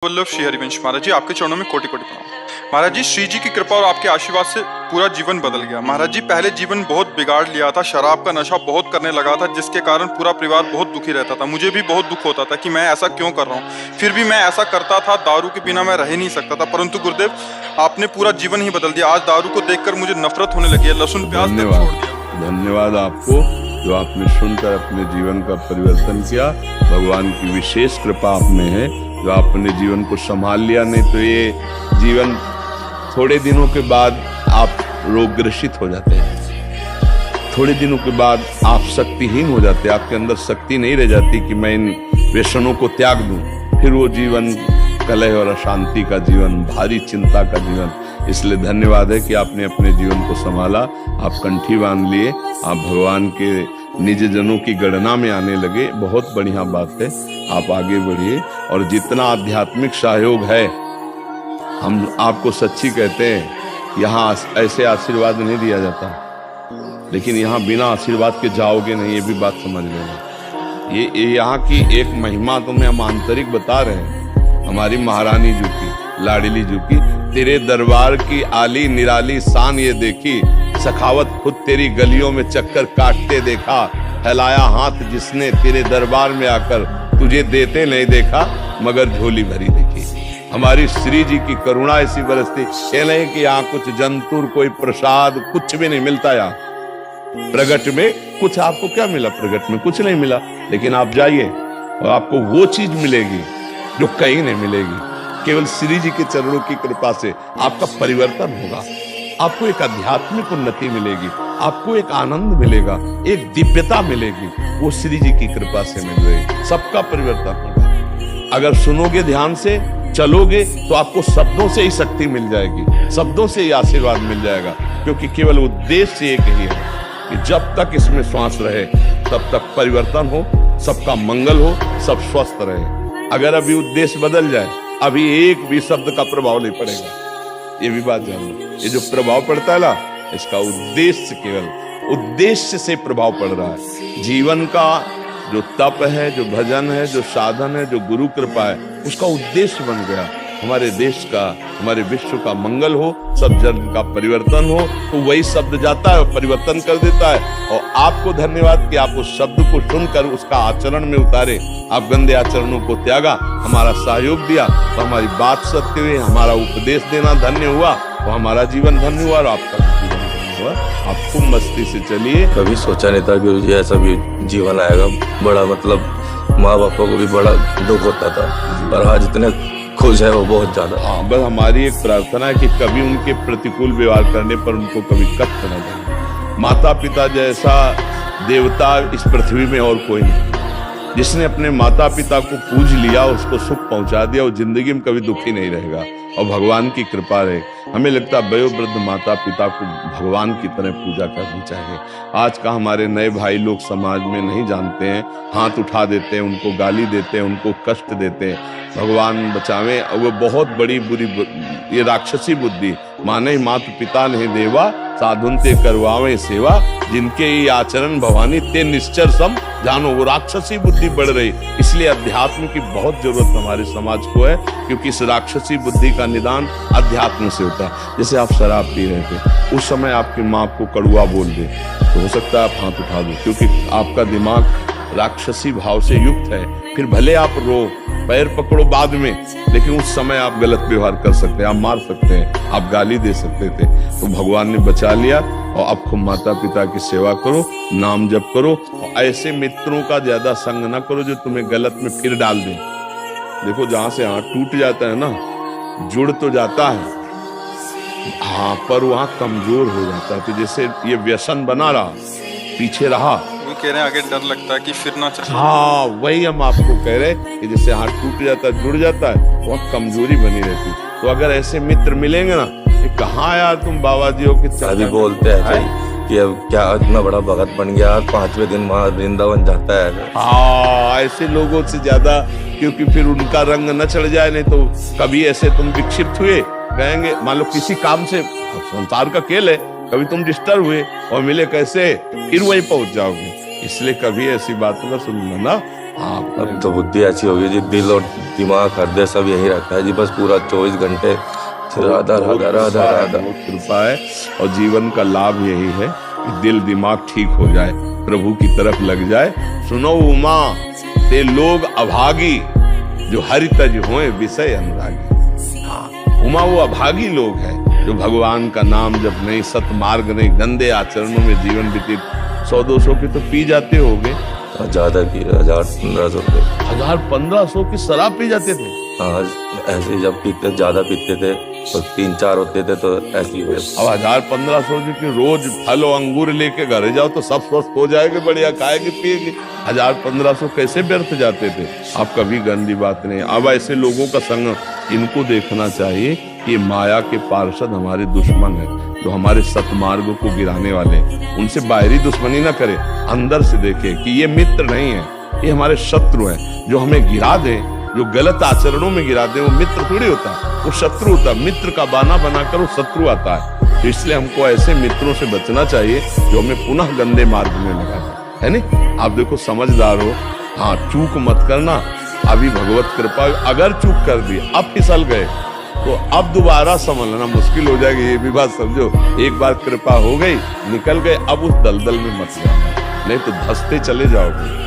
वल्लभ श्री हरिवंश महाराज जी, आपके चरणों में कोटि कोटि प्रणाम। महाराज जी, श्री जी की कृपा और आपके आशीर्वाद से पूरा जीवन बदल गया। महाराज जी, पहले जीवन बहुत बिगाड़ लिया था, शराब का नशा बहुत करने लगा था, जिसके कारण पूरा परिवार बहुत दुखी रहता था। मुझे भी बहुत दुख होता था कि मैं ऐसा क्यों कर रहा हूँ। फिर भी मैं ऐसा करता था, दारू के बिना मैं रह नहीं सकता था। परंतु गुरुदेव, आपने पूरा जीवन ही बदल दिया। आज दारू को देखकर मुझे नफरत होने लगी है, लहसुन प्याज तक छोड़ दिया। धन्यवाद आपको जो आपने सुनकर अपने जीवन का परिवर्तन किया। भगवान की विशेष कृपा आप में है जो आपने जीवन को संभाल लिया, नहीं तो ये जीवन थोड़े दिनों के बाद आप रोगग्रसित हो जाते हैं। थोड़े दिनों के बाद आप शक्तिहीन हो जाते हैं, आपके अंदर शक्ति नहीं रह जाती कि मैं इन व्यसनों को त्याग दूं। फिर वो जीवन कलह और अशांति का जीवन, भारी चिंता का जीवन। इसलिए धन्यवाद है कि आपने अपने जीवन को संभाला, आप कंठी बांध लिए, आप भगवान के निज जनों की गणना में आने लगे। बहुत बढ़िया बात है, आप आगे बढ़िए। और जितना आध्यात्मिक सहयोग है, हम आपको सच्ची कहते हैं, यहाँ ऐसे आशीर्वाद नहीं दिया जाता, लेकिन यहाँ बिना आशीर्वाद के जाओगे नहीं, ये भी बात समझ लेना। ये यहाँ की एक महिमा तुम्हें हम आंतरिक बता रहे हैं। हमारी महारानी जी की, लाडली जी की, तेरे दरबार की आली निराली शान ये देखी, सखावत खुद तेरी गलियों में चक्कर काटते देखा, फैलाया हाथ जिसने तेरे दरबार में आकर, तुझे देते नहीं देखा मगर झोली भरी देखी। हमारी श्री जी की करुणा ऐसी बरसती। ये नहीं कि यहाँ कुछ जंतुर, कोई प्रसाद, कुछ भी नहीं मिलता। यहाँ प्रगट में कुछ आपको क्या मिला? प्रगट में कुछ नहीं मिला, लेकिन आप जाइए और आपको वो चीज मिलेगी जो कहीं नहीं मिलेगी। केवल श्री जी के चरणों की कृपा से आपका परिवर्तन होगा, आपको एक आध्यात्मिक उन्नति मिलेगी, आपको एक आनंद मिलेगा, एक दिव्यता मिलेगी। वो श्री जी की कृपा से मिल रही, सबका परिवर्तन होगा। अगर सुनोगे ध्यान से, चलोगे, तो आपको शब्दों से ही शक्ति मिल जाएगी, शब्दों से ही आशीर्वाद मिल जाएगा। क्योंकि केवल उद्देश्य एक ही है कि जब तक इसमें श्वास रहे तब तक परिवर्तन हो, सबका मंगल हो, सब स्वस्थ रहे। अगर अभी उद्देश्य बदल जाए, अभी एक भी शब्द का प्रभाव नहीं पड़ेगा। ये भी बात जान लो, ये जो प्रभाव पड़ता है ना, इसका उद्देश्य, केवल उद्देश्य से प्रभाव पड़ रहा है। जीवन का जो तप है, जो भजन है, जो साधन है, जो गुरु कृपा है, उसका उद्देश्य बन गया हमारे देश का, हमारे विश्व का मंगल हो, सब जन का परिवर्तन हो। तो वही शब्द जाता है और परिवर्तन कर देता है। और आपको धन्यवाद कि आप उस शब्द को सुनकर उसका आचरण में उतारे। आप गंदे आचरणों को त्यागा, हमारा सहयोग दिया, तो हमारी बात सत्य हुई, हमारा उपदेश देना धन्य हुआ, तो हमारा जीवन धन्य हुआ और आपका जीवन धन्य हुआ। आप खूब मस्ती से चलिए। कभी सोचा नहीं था कि ऐसा भी जीवन आएगा। बड़ा मतलब माँ बापों को भी बड़ा दुख होता था, पर आज इतने खुश है वो, बहुत ज्यादा। हाँ, बस हमारी एक प्रार्थना है कि कभी उनके प्रतिकूल व्यवहार करने पर उनको कभी कष्ट न दें। माता पिता जैसा देवता इस पृथ्वी में और कोई नहीं। जिसने अपने माता पिता को पूज लिया, उसको सुख पहुंचा दिया, वो जिंदगी में कभी दुखी नहीं रहेगा। और भगवान की कृपा रहे। हमें लगता है वयोवृद्ध माता पिता को भगवान की तरह पूजा करनी चाहिए। आज का हमारे नए भाई लोग समाज में नहीं जानते हैं, हाथ उठा देते हैं, उनको गाली देते हैं, उनको कष्ट देते हैं। भगवान बचावे। और वो बहुत बड़ी बुरी, ये राक्षसी बुद्धि, माने मातु पिता नहीं देवा, साधुन ते करवावे सेवा, जिनके ये आचरण भवानी ते निश्चर सम जानो। वो राक्षसी बुद्धि बढ़ रही, इसलिए अध्यात्म की बहुत जरूरत हमारे समाज को है। क्योंकि इस राक्षसी बुद्धि का निदान अध्यात्म से होता है। जैसे आप शराब पी रहे थे, उस समय आपकी माँ आपको कड़वा बोल दे, तो हो सकता है आप हाथ उठा दो, क्योंकि आपका दिमाग राक्षसी भाव से युक्त है। फिर भले आप रो, पैर पकड़ो बाद में, लेकिन उस समय आप गलत व्यवहार कर सकते हैं, आप मार सकते हैं, आप गाली दे सकते थे। तो भगवान ने बचा लिया। और अब खूब माता पिता की सेवा करो, नाम जप करो, और ऐसे मित्रों का ज्यादा संग ना करो जो तुम्हें गलत में फिर डाल दें। देखो, जहां से हाथ टूट जाता है ना, जुड़ तो जाता है, हाँ, पर वहां कमजोर हो जाता है। तो जैसे ये व्यसन बना रहा, पीछे रहा, कह रहे हैं आगे डर लगता है कि फिर ना चले। हाँ, वही हम आपको कह रहे हैं कि जैसे हाथ टूट जाता है, जुड़ जाता है, वहाँ कमजोरी बनी रहती। तो अगर ऐसे मित्र मिलेंगे ना, कि कहाँ यार तुम बाबा जी हो कि अभी बोलते हैं कि अब क्या इतना बड़ा भगत बन गया, 5वें दिन वहाँ वृंदावन जाता है। हाँ, ऐसे लोगों से ज्यादा, क्योंकि फिर उनका रंग न चढ़ जाए। नहीं तो कभी ऐसे तुम विक्षिप्त हुए, कहेंगे, मान लो किसी काम से, संसार का खेल है, कभी तुम डिस्टर्ब हुए और मिले कैसे, फिर वही पहुंच जाओगे। इसलिए कभी ऐसी बातों का सुनना ना, अब तो बुद्धि अच्छी होगी जी, दिल और दिमाग हृदय सब यही रखा है जी, बस पूरा 24 घंटे राधा राधा राधा राधा। बहुत कृपा है और जीवन का लाभ यही है कि दिल दिमाग ठीक हो जाए, प्रभु की तरफ लग जाए। सुनो उमा ते लोग अभागी जो हरि तज होए विषय अनुरागी। हाँ, उमा वो अभागी लोग हैं जो भगवान का नाम जब नहीं, सतमार्ग नहीं, गंदे आचरणों में जीवन व्यतीत। 100-200 की तो पी जाते होगे, ज्यादा की 1000-1500 रुपये। 1000-1500 की शराब पी जाते थे। हाँ, ऐसे ही जब पीते ज्यादा पीते थे तो 3-4 होते थे तो ऐसे ही हुए। अब 1000-1500 की रोज फल और अंगूर लेके घर जाओ तो सब स्वस्थ हो जाएंगे, बढ़िया खाएंगे पिएंगे। 1000-1500 कैसे व्यर्थ जाते थे। आप कभी गंदी बात नहीं। अब ऐसे लोगों का संग इनको देखना चाहिए कि माया के पार्षद हमारे दुश्मन है, जो हमारे सतमार्ग को गिराने वाले। उनसे बाहरी दुश्मनी ना करे, अंदर से देखे कि ये मित्र नहीं है, ये हमारे शत्रु हैं, जो हमें गिरा दें, जो गलत आचरणों में गिरा दे। वो मित्र थोड़ी होता, वो शत्रु होता। मित्र का बहाना बनाकर वो शत्रु आता है। तो इसलिए हमको ऐसे मित्रों से बचना चाहिए जो हमें पुनः गंदे मार्ग में लगा दे, है नहीं। आप देखो समझदार हो, हाँ चूक मत करना। अभी भगवत कृपा, अगर चूक कर दी, अब फिसल गए तो अब दोबारा संभलना मुश्किल हो जाएगी। ये भी बात समझो, एक बार कृपा हो गई, निकल गए, अब उस दलदल में मत जाना, नहीं तो धंसते चले जाओगे।